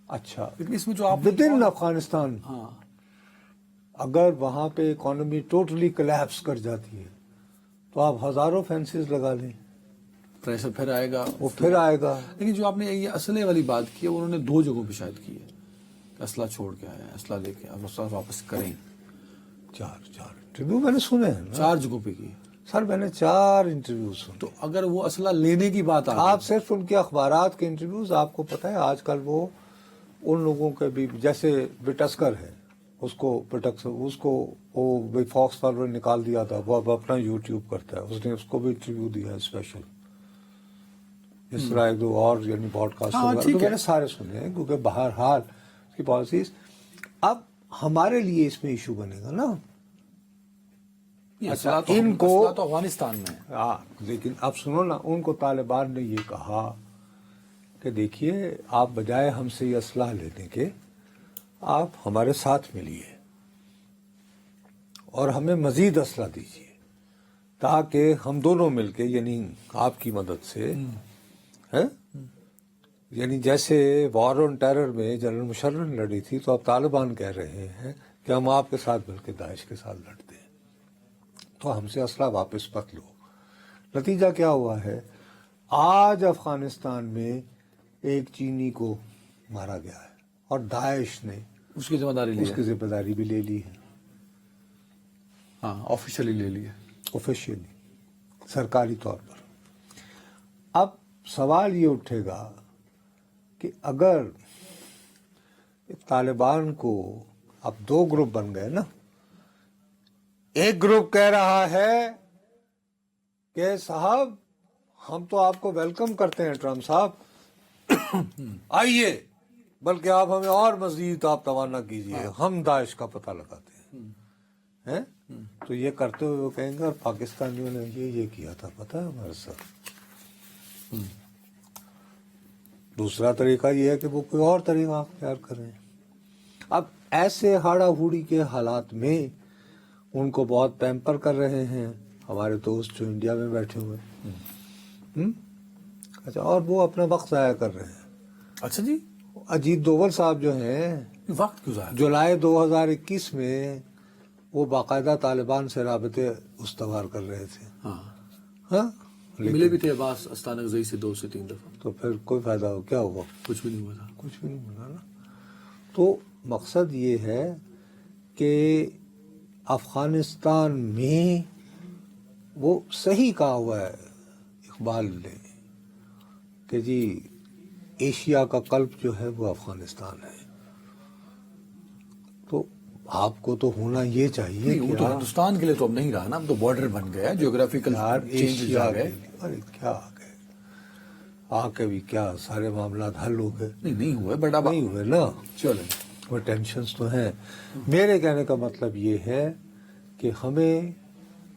S2: اچھا،
S1: لیکن اس میں جو آپ
S2: ود ان افغانستان
S1: ہاں
S2: اگر وہاں پہ اکانومی ٹوٹلی کلیپس کر جاتی ہے تو آپ ہزاروں فینسز لگا لیں،
S1: پریشر پھر آئے گا.
S2: وہ پھر آئے گا.
S1: لیکن جو آپ نے یہ اسلحے والی بات کی ہے، انہوں نے 2 جگہوں پہ شاید کی ہے کہ اسلحہ چھوڑ کے آئے ہیں، اسلحہ لے کے اب اسلحہ واپس کریں.
S2: 4 انٹرویو میں نے سنے ہیں نا.
S1: 4 جگہوں پہ کی ہے.
S2: سر میں نے 4 انٹرویو سنے.
S1: تو اگر وہ اسلحہ لینے کی بات
S2: آپ صرف ان کے اخبارات کے انٹرویوز، آپ کو پتہ ہے آج کل وہ ان لوگوں کے بھی، جیسے بٹسکر ہے، اس کو وہ فاکس فارورڈ نکال دیا تھا، وہ اب اپنا یوٹیوب کرتا ہے، اس نے اس کو بھی انٹرویو دیا ہے اسپیشل. اس طرح 1 2 اور یعنی براڈ کاسٹ وغیرہ تو میں نے سارے سنے ہیں، کیونکہ بہرحال اس کی پالیسیز. اب ہمارے لیے اس میں ایشو بنے گا نا.
S1: اچھا،
S2: ان کو
S1: تو افغانستان میں ہے.
S2: ہاں، لیکن اب سنو نا، ان کو طالبان نے یہ کہا کہ دیکھیے آپ بجائے ہم سے یہ اسلحہ لینے کے، آپ ہمارے ساتھ ملیے اور ہمیں مزید اسلحہ دیجیے تاکہ ہم دونوں مل کے، یعنی آپ کی مدد سے، یعنی جیسے وار آن ٹیرر میں جنرل مشرف نے لڑی تھی، تو اب طالبان کہہ رہے ہیں کہ ہم آپ کے ساتھ مل کے داعش کے ساتھ لڑتے ہیں، تو ہم سے اسلحہ واپس مت لو. نتیجہ کیا ہوا ہے؟ آج افغانستان میں ایک چینی کو مارا گیا ہے اور داعش نے
S1: اس کی ذمہ داری لی
S2: اس
S1: ہے.
S2: کی ذمہ داری بھی لے لی ہے.
S1: ہاں، آفیشلی لے لی ہے.
S2: آفیشیلی، سرکاری طور پر. اب سوال یہ اٹھے گا کہ اگر طالبان کو اب 2 گروپ بن گئے نا. ایک گروپ کہہ رہا ہے کہ صاحب ہم تو آپ کو ویلکم کرتے ہیں ٹرمپ صاحب، آئیے، بلکہ آپ ہمیں اور مزید آپ توانا کیجیے، ہم داعش کا پتہ لگاتے ہیں. تو یہ کرتے ہوئے وہ کہیں گے اور پاکستانیوں نے یہ کیا تھا پتہ ہے ہمارے ساتھ. دوسرا طریقہ یہ ہے کہ وہ کوئی اور طریقہ اختیار کریں. اب ایسے ہاڑا ہوڑی کے حالات میں ان کو بہت پیمپر کر رہے ہیں ہمارے دوست جو انڈیا میں بیٹھے ہوئے. اچھا، اور وہ اپنا وقت ضائع کر رہے ہیں.
S1: اچھا جی،
S2: اجیت دوول صاحب جو ہیں،
S1: وقت کیوں ضائع؟
S2: جولائی 2021 میں وہ باقاعدہ طالبان سے رابطے استوار کر رہے تھے. ہاں،
S1: ملے بھی تھے عباس استانہ زئی سے 2 سے 3 دفعہ.
S2: تو پھر کوئی فائدہ ہو کیا ہوا؟
S1: کچھ بھی نہیں ہوا تھا.
S2: کچھ بھی نہیں ملا نا. تو مقصد یہ ہے کہ افغانستان میں وہ صحیح کہا ہوا ہے اقبال نے کہ جی ایشیا کا قلب جو ہے وہ افغانستان ہے. تو آپ کو تو ہونا یہ چاہیے
S1: وہ
S2: کہ
S1: تو ہندوستان کے لیے تو اب نہیں رہا نا، اب تو بارڈر بن گیا، جیوگرافیکل چینجز آ گئے.
S2: ارے کیا آ کے بھی کیا سارے معاملات حل ہو گئے؟
S1: نہیں ہوئے، بٹ اب
S2: نہیں ہوئے نا.
S1: چلیں،
S2: وہ ٹینشنز تو ہیں. میرے کہنے کا مطلب یہ ہے کہ ہمیں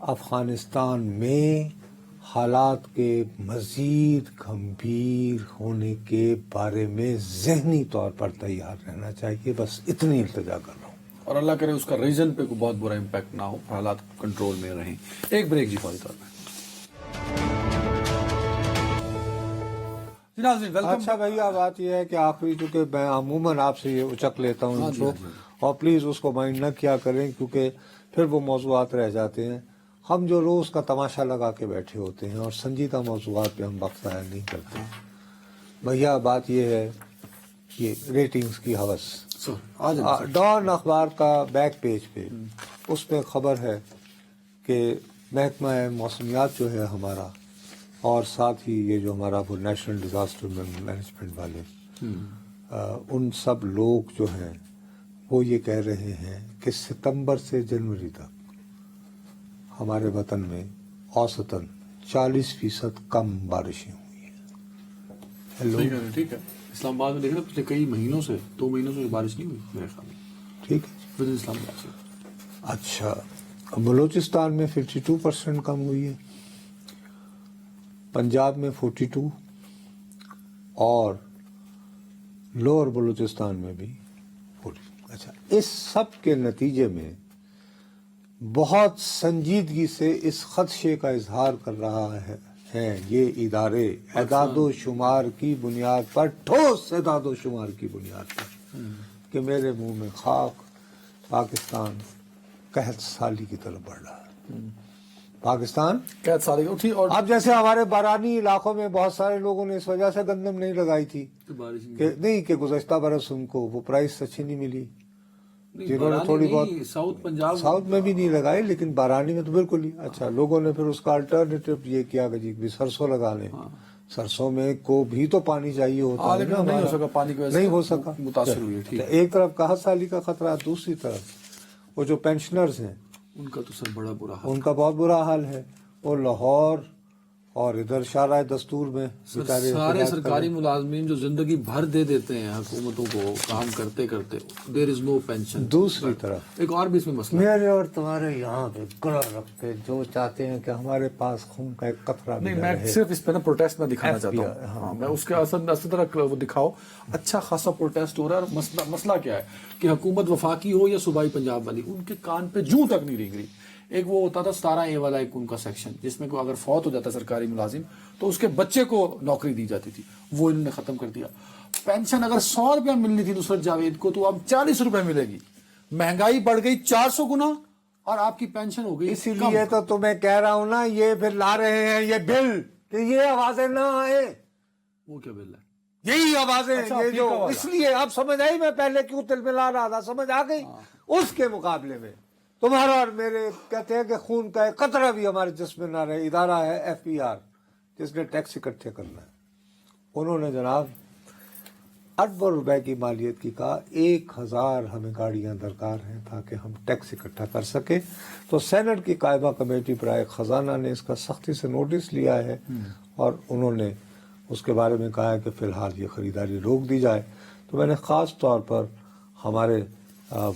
S2: افغانستان میں حالات کے مزید گمبھیر ہونے کے بارے میں ذہنی طور پر تیار رہنا چاہیے. بس اتنی التجا کر رہا ہوں.
S1: اور اللہ کرے اس کا ریجن پہ کوئی بہت برا امپیکٹ نہ ہو، حالات کنٹرول میں رہیں. ایک بریک جی فوری طور پہ.
S2: اچھا بھیا، بات یہ ہے کہ آخری، چونکہ میں عموماً آپ سے یہ اچک لیتا ہوں ان کو، اور پلیز اس کو مائنڈ نہ کیا کریں کیونکہ پھر وہ موضوعات رہ جاتے ہیں. ہم جو روز کا تماشا لگا کے بیٹھے ہوتے ہیں اور سنجیدہ موضوعات پہ ہم وقت ضائع نہیں کرتے. بھیا بات یہ ہے، یہ ریٹنگز کی ہوس. ڈان اخبار کا بیک پیج پہ اس میں خبر ہے کہ محکمہ موسمیات جو ہے ہمارا، اور ساتھ ہی یہ جو ہمارا وہ نیشنل ڈیزاسٹر مینجمنٹ والے، ان سب لوگ جو ہیں وہ یہ کہہ رہے ہیں کہ ستمبر سے جنوری تک ہمارے وطن میں اوسطاً 40% کم بارشیں ہوئی ہیں.
S1: ٹھیک ہے. اسلام آباد میں دیکھ رہے پچھلے کئی مہینوں سے 2 مہینوں سے بارش نہیں ہوئی میرے خیال میں.
S2: ٹھیک ہے.
S1: ود اسلام آباد سے.
S2: اچھا بلوچستان میں 52% کم ہوئی ہے, پنجاب میں 42 اور لوور بلوچستان میں بھی 40. اچھا اس سب کے نتیجے میں بہت سنجیدگی سے اس خدشے کا اظہار کر رہا ہے یہ ادارے اعداد و شمار کی بنیاد پر, ٹھوس اعداد و شمار کی بنیاد پر, کہ میرے منہ میں خاک, پاکستان قحط سالی کی طرف بڑھ رہا ہے. پاکستان
S1: قحط سالی اٹھی. اور
S2: اب جیسے ہمارے بارانی علاقوں میں بہت سارے لوگوں نے اس وجہ سے گندم نہیں لگائی تھی کہ گزشتہ برس ان کو وہ پرائس اچھی نہیں ملی, جنہوں نے تھوڑی بہت ساؤتھ میں بھی نہیں لگائی, لیکن بارانی میں تو بالکل ہی. اچھا لوگوں نے پھر اس کا الٹرنیٹو یہ کیا کہ جی سرسوں لگا لیں. سرسوں میں کو بھی تو پانی چاہیے ہوتا ہے,
S1: نہیں ہو سکا, پانی کی وجہ سے
S2: نہیں ہو سکا,
S1: متاثر ہوئی.
S2: ایک طرف قحط سالی کا خطرہ, دوسری طرف وہ جو پینشنرز ہیں
S1: ان کا تو سر بڑا برا حال,
S2: ان کا بہت برا حال ہے. وہ لاہور اور ادھر شارع دستور میں
S1: سارے سرکاری ملازمین جو زندگی بھر دے دیتے ہیں حکومتوں کو کام کرتے کرتے, دیر از نو پینشن.
S2: دوسری طرف
S1: ایک اور بھی اس میں مسئلہ,
S2: میرے اور تمہارے یہاں پہ گلا رکھتے جو چاہتے ہیں کہ ہمارے پاس خون کا ایک قطرہ
S1: نہیں, میں صرف اس پہ نا پروٹیسٹ میں دکھانا چاہتا ہوں. ہاں میں اس کے اصل طرح وہ دکھاؤ, اچھا خاصا پروٹیسٹ ہو رہا ہے. اور مسئلہ کیا ہے کہ حکومت وفاقی ہو یا صوبائی پنجاب والی, ان کے کان پہ جوں تک نہیں رنگ رہی. ایک وہ ہوتا تھا 17A والا ایک ان کا سیکشن, جس میں اگر فوت ہو جاتا سرکاری ملازم تو اس کے بچے کو نوکری دی جاتی تھی, وہ انہوں نے ختم کر دیا. پینشن اگر 100 روپیہ ملنی تھی نصرت جاوید کو تو اب 40 روپے ملے گی. مہنگائی بڑھ گئی 400 گنا اور آپ کی پینشن ہو گئی.
S2: اسی لیے تو تمہیں کہہ رہا ہوں نا, یہ پھر لا رہے ہیں یہ بل کہ یہ آوازیں نہ آئے.
S1: وہ کیا بل ہے؟
S2: یہی آوازیں یہ جو, اس لیے اب سمجھ آئی میں پہلے کیوں تل ملا رہا تھا, سمجھ آ گئی. اس کے مقابلے میں تمہارا اور میرے کہتے ہیں کہ خون کا ایک قطرہ بھی ہمارے جسم میں نہ رہے. ادارہ ہے FBR جس نے ٹیکس اکٹھے کرنا ہے, انہوں نے جناب اربوں روپے کی مالیت کی کہا 1000 ہمیں گاڑیاں درکار ہیں تاکہ ہم ٹیکس اکٹھا کر سکیں. تو سینٹ کی قائمہ کمیٹی برائے خزانہ نے اس کا سختی سے نوٹس لیا ہے اور انہوں نے اس کے بارے میں کہا ہے کہ فی الحال یہ خریداری روک دی جائے. تو میں نے خاص طور پر ہمارے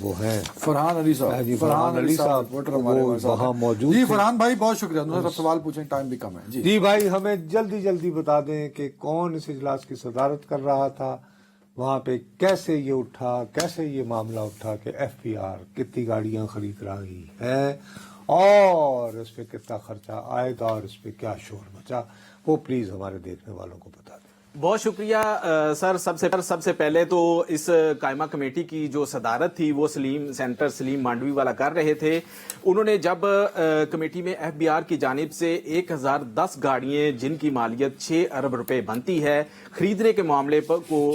S2: وہ ہیں
S1: فرحان علی صاحب,
S2: فرحان علی صاحب وہ وہاں موجود.
S1: جی فرحان بھائی بہت شکریہ, دوسرا سوال پوچھیں, ٹائم بھی کم ہے.
S2: جی بھائی ہمیں جلدی بتا دیں کہ کون اس اجلاس کی صدارت کر رہا تھا, وہاں پہ کیسے یہ اٹھا, کیسے یہ معاملہ اٹھا کہ FBR کتنی گاڑیاں خرید رہی ہے اور اس پہ کتنا خرچہ آئے گا اور اس پہ کیا شور مچا, وہ پلیز ہمارے دیکھنے والوں کو بتا دیں.
S3: بہت شکریہ سر. سب سے پہلے تو اس قائمہ کمیٹی کی جو صدارت تھی وہ سینیٹر سلیم مانڈوی والا کر رہے تھے. انہوں نے جب کمیٹی میں FBR کی جانب سے 1010 گاڑیاں جن کی مالیت 6 ارب روپے بنتی ہے خریدنے کے معاملے کو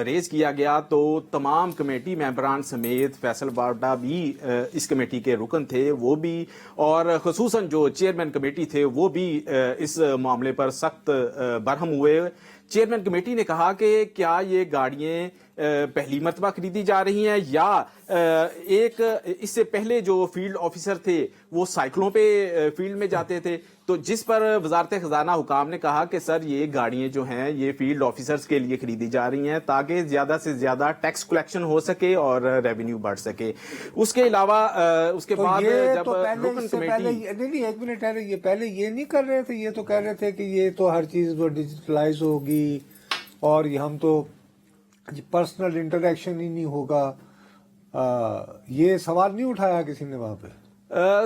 S3: ریز کیا گیا, تو تمام کمیٹی ممبران سمیت فیصل واڈا بھی اس کمیٹی کے رکن تھے, وہ بھی, اور خصوصاً جو چیئرمین کمیٹی تھے وہ بھی اس معاملے پر سخت برہم ہوئے. چیئرمین کمیٹی نے کہا کہ کیا یہ گاڑیاں پہلی مرتبہ خریدی جا رہی ہیں یا ایک اس سے پہلے جو فیلڈ آفیسر تھے وہ سائیکلوں پہ فیلڈ میں جاتے تھے, تو جس پر وزارت خزانہ حکام نے کہا کہ سر یہ گاڑیاں جو ہیں یہ فیلڈ آفیسرز کے لیے خریدی جا رہی ہیں تاکہ زیادہ سے زیادہ ٹیکس کلیکشن ہو سکے اور ریونیو بڑھ سکے. اس کے علاوہ اس کے بعد جب رکن کمیٹی
S2: ایک منٹ ہے, یہ پہلے یہ نہیں کر رہے تھے, یہ تو کہہ رہے تھے کہ یہ تو ہر چیز وہ ڈیجیٹلائز ہوگی اور یہ ہم تو پرسنل انٹریکشن ہی نہیں ہوگا. یہ سوال نہیں اٹھایا کسی نے وہاں پہ؟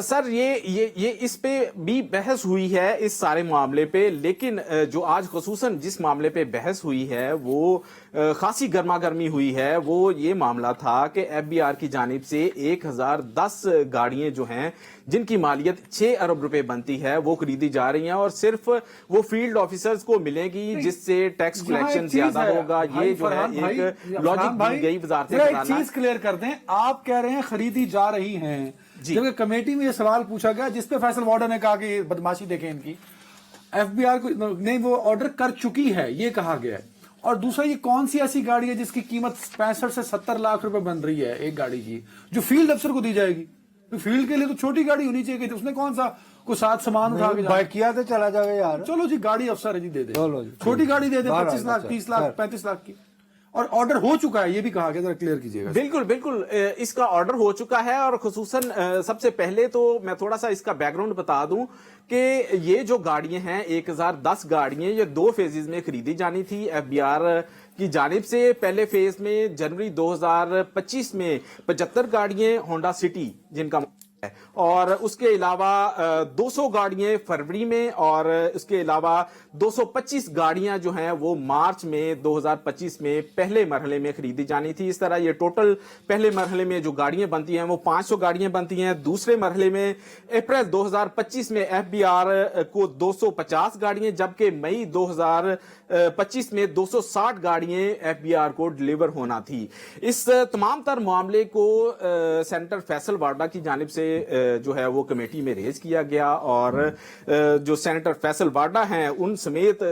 S3: سر یہ اس پہ بھی بحث ہوئی ہے اس سارے معاملے پہ, لیکن جو آج خصوصاً جس معاملے پہ بحث ہوئی ہے وہ خاصی گرما گرمی ہوئی ہے. وہ یہ معاملہ تھا کہ FBR کی جانب سے 1010 گاڑیاں جو ہیں جن کی مالیت 6 ارب روپے بنتی ہے وہ خریدی جا رہی ہیں اور صرف وہ فیلڈ آفیسرز کو ملے گی جس سے ٹیکس کلیکشن زیادہ ہوگا. یہ جو ہے ایک لاجک دی گئی وزارت خزانہ.
S1: ایک چیز کلیئر کر دیں, آپ کہہ رہے ہیں خریدی جا رہی ہیں, جبکہ کمیٹی میں یہ سوال پوچھا گیا جس پہ فیصل وارڈر نے کہا کہ یہ بدماشی دیکھیں ان کی, FBR کو نہیں وہ آرڈر کر چکی ہے یہ کہا گیا ہے. اور دوسرا یہ کون سی ایسی گاڑی ہے جس کی قیمت 65 سے 70 لاکھ روپے بن رہی ہے ایک گاڑی کی, جو فیلڈ افسر کو دی جائے گی؟ فیلڈ کے لیے تو چھوٹی گاڑی ہونی چاہیے کہ اس نے کون سا کوئی ساتھ سامان اٹھا کے
S2: بائک کیا تو چلا جائے یار.
S1: چلو جی گاڑی افسر ہے جی, دے دے
S2: چلو جی.
S1: چھوٹی گاڑی دے دے,
S2: بہرحال
S1: 25 لاکھ, 30 لاکھ, 35 لاکھ کی. اور آرڈر ہو چکا ہے, یہ بھی کہا کہ ذرا کلیئر کیجیے گا.
S3: بالکل بالکل, اس کا آرڈر ہو چکا ہے. اور خصوصاً سب سے پہلے تو میں تھوڑا سا اس کا بیک گراؤنڈ بتا دوں کہ یہ جو گاڑیاں ہیں 1010 گاڑیاں یہ 2 فیزز میں خریدی جانی تھی ایف بی آر کی جانب سے. پہلے فیز میں جنوری 2025 میں 75 گاڑیاں ہونڈا سٹی جن کا ہے, اور اس کے علاوہ 200 گاڑیاں فروری میں, اور اس کے علاوہ 225 گاڑیاں جو ہیں وہ مارچ میں 2025 میں پہلے مرحلے میں خریدی جانی تھی. اس طرح یہ ٹوٹل پہلے مرحلے میں جو گاڑیاں بنتی ہیں وہ 500 گاڑیاں بنتی ہیں. دوسرے مرحلے میں اپریل 2025 میں ایف بی آر کو 250 گاڑیاں, جبکہ مئی 2025 میں 260 گاڑیاں ایف بی آر کو ڈیلیور ہونا تھی. اس تمام تر معاملے کو سینیٹر فیصل وارڈا کی جانب سے جو ہے وہ کمیٹی میں ریز کیا گیا, اور جو سینیٹر فیصل وارڈا ہیں ان سمیت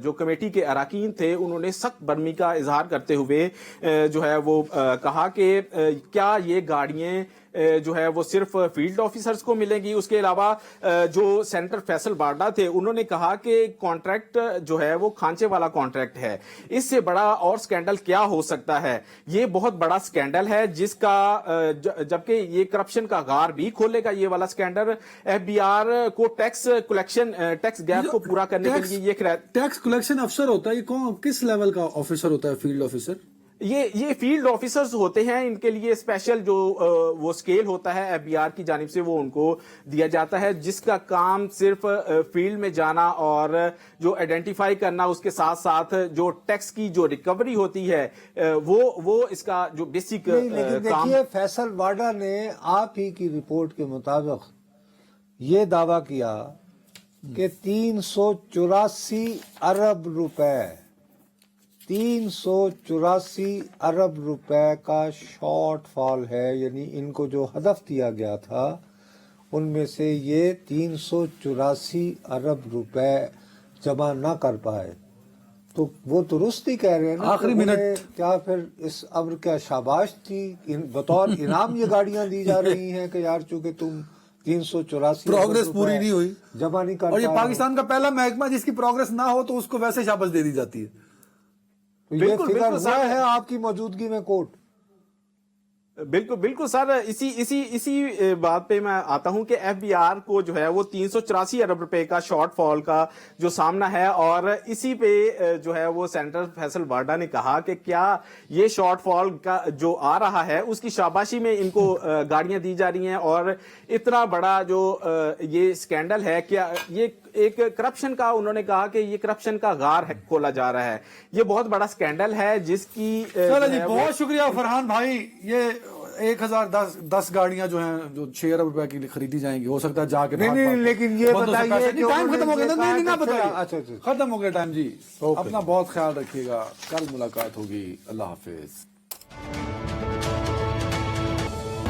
S3: جو کمیٹی کے اراکین تھے انہوں نے سخت برہمی کا اظہار کرتے ہوئے جو ہے وہ کہا کہ کیا یہ گاڑیاں جو ہے وہ صرف فیلڈ آفیسرز کو ملیں گی. اس کے علاوہ جو سینیٹر فیصل وارڈا تھے انہوں نے کہا کہ کانٹریکٹ جو ہے وہ کھانچے والا کانٹریکٹ ہے, اس سے بڑا اور سکینڈل کیا ہو سکتا ہے. یہ بہت بڑا سکینڈل ہے جس کا جبکہ یہ کرپشن کا غار بھی کھولے گا یہ والا سکینڈل. ایف بی آر کو ٹیکس کلیکشن ٹیکس گیپ کو پورا کرنے کے لیے یہ
S1: ٹیکس کلیکشن افسر ہوتا ہے, یہ کون کس لیول کا آفیسر ہوتا ہے؟ فیلڈ آفیسر
S3: یہ فیلڈ آفیسرز ہوتے ہیں, ان کے لیے اسپیشل جو وہ سکیل ہوتا ہے ایف بی آر کی جانب سے وہ ان کو دیا جاتا ہے, جس کا کام صرف فیلڈ میں جانا اور جو آئیڈینٹیفائی کرنا, اس کے ساتھ ساتھ جو ٹیکس کی جو ریکوری ہوتی ہے وہ اس کا جو بیسک
S2: لیکن دیکھیے فیصل وارڈا نے آپ ہی کی رپورٹ کے مطابق یہ دعویٰ کیا کہ 384 ارب روپے 384 ارب روپے کا شارٹ فال ہے. یعنی ان کو جو ہدف دیا گیا تھا ان میں سے یہ 384 ارب روپے جمع نہ کر پائے. تو وہ درست ہی کہہ رہے ہیں نا,
S1: آخری منٹ
S2: کیا پھر اس امر کا شاباش تھی, بطور انعام یہ گاڑیاں دی جا رہی ہیں کہ یار چونکہ تم 384
S1: پروگرس پوری نہیں ہوئی
S2: جمع نہیں کر,
S1: اور یہ پاکستان کا پہلا محکمہ جس کی پروگرس نہ ہو تو اس کو ویسے شاباش دے دی جاتی ہے.
S2: یہ فگر ہوا ہے آپ کی موجودگی میں کوٹ.
S3: بالکل سر, اسی بات پہ میں آتا ہوں کہ ایف بی آر کو جو ہے وہ 384 ارب روپے کا شارٹ فال کا جو سامنا ہے, اور اسی پہ جو ہے وہ سینیٹر فیصل وارڈا نے کہا کہ کیا یہ شارٹ فال کا جو آ رہا ہے اس کی شاباشی میں ان کو گاڑیاں دی جا رہی ہیں, اور اتنا بڑا جو یہ سکینڈل ہے, کیا یہ ایک کرپشن کا, انہوں نے کہا کہ یہ کرپشن کا غار کھولا جا رہا ہے. یہ بہت بڑا سکینڈل ہے جس کی
S1: بہت شکریہ فرحان بھائی. یہ 1010 گاڑیاں جو ہیں جو 6 ارب روپے کی خریدی جائیں گی, ہو سکتا ہے جا کے
S2: نہیں, لیکن یہ بتائیے
S1: ٹائم ختم ہو گیا, نہیں بتائیے, ختم ہو گیا ٹائم جی. اپنا بہت خیال رکھیے گا, کل ملاقات ہوگی. اللہ حافظ.